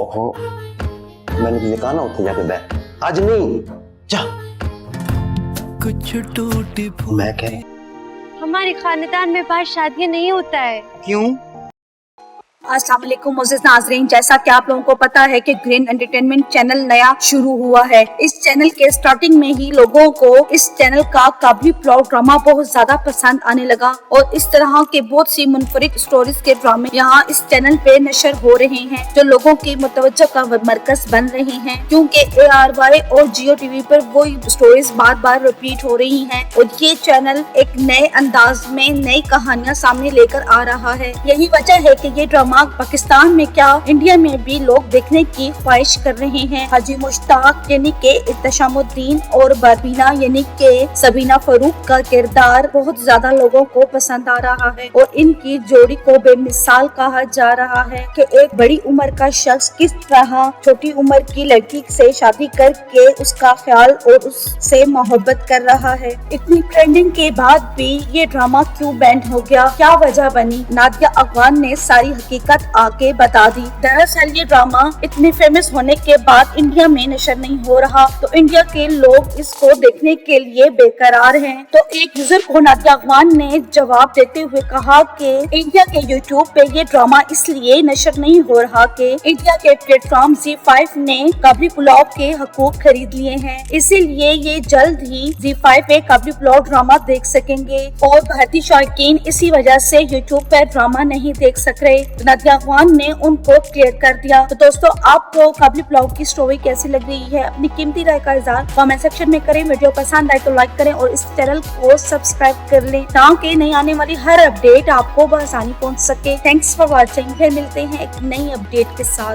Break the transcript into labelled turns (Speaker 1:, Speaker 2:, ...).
Speaker 1: ओहो, मैंने तुझे कहा ना उठ जाके बैठ। आज नहीं, जा।
Speaker 2: कुछ टूटी
Speaker 1: मैं कह रही
Speaker 3: हमारे खानदान में बाहर शादियां नहीं होता है।
Speaker 1: क्यों?
Speaker 4: अस्सलाम वालेकुम मोअज़्ज़िज़ नाज़रीन, जैसा कि आप लोगों को पता है कि ग्रीन एंटरटेनमेंट चैनल नया शुरू हुआ है। इस चैनल के स्टार्टिंग में ही लोगों को इस चैनल का काबली प्लॉट ड्रामा बहुत ज्यादा पसंद आने लगा और इस तरह के बहुत सी मुनफरिद स्टोरीज के ड्रामे यहाँ इस चैनल पे नशर हो रहे हैं, जो लोगों की मुतवज्जो का मरकज बन रहे हैं, क्योंकि ARY और जियो टीवी पर वो स्टोरीज बार बार रिपीट हो रही हैं और ये चैनल एक नए अंदाज में नई कहानियाँ सामने लेकर आ रहा है। यही वजह है कि ये ड्रामा पाकिस्तान में क्या इंडिया में भी लोग देखने की ख्वाहिश कर रहे हैं। हाजी मुश्ताक यानी के इत्तशामुद्दीन और बरबीना यानी के सबीना फरूक का किरदार बहुत ज्यादा लोगों को पसंद आ रहा है और इनकी जोड़ी को बेमिसाल कहा जा रहा है कि एक बड़ी उम्र का शख्स किस तरह छोटी उम्र की लड़की से शादी करके उसका ख्याल और उससे मोहब्बत कर रहा है। इतनी ट्रेंडिंग के बाद भी ये ड्रामा क्यों बैंड हो गया, क्या वजह बनी? नादिया अफगान ने सारी हकीकत आके बता दी। दरअसल ये ड्रामा इतने फेमस होने के बाद इंडिया में नशर नहीं हो रहा, तो इंडिया के लोग इसको देखने के लिए बेकरार हैं। तो एक यूजर को नादिया अफगान ने जवाब देते हुए कहा कि इंडिया के यूट्यूब पे ये ड्रामा इसलिए नशर नहीं हो रहा कि इंडिया के प्लेटफॉर्म ZEE5 ने काबली पुलाव के हकूक खरीद लिए हैं, इसीलिए ये जल्द ही ZEE5 पे काबली पुलाव ड्रामा देख सकेंगे और भारतीय शौकीन इसी वजह से यूट्यूब पे ड्रामा नहीं देख सक रहे। नादिया अफगान ने उनको क्लियर कर दिया। तो दोस्तों, आपको काबली पुलाव की स्टोरी कैसी लग रही है? अपनी कीमती राय का इज़हार कमेंट सेक्शन में करें। वीडियो पसंद आए तो लाइक करें और इस चैनल को सब्सक्राइब कर लें ताकि नई आने वाली हर अपडेट आपको बआसानी पहुंच सके। Thanks for watching. फिर मिलते हैं एक नई अपडेट के साथ।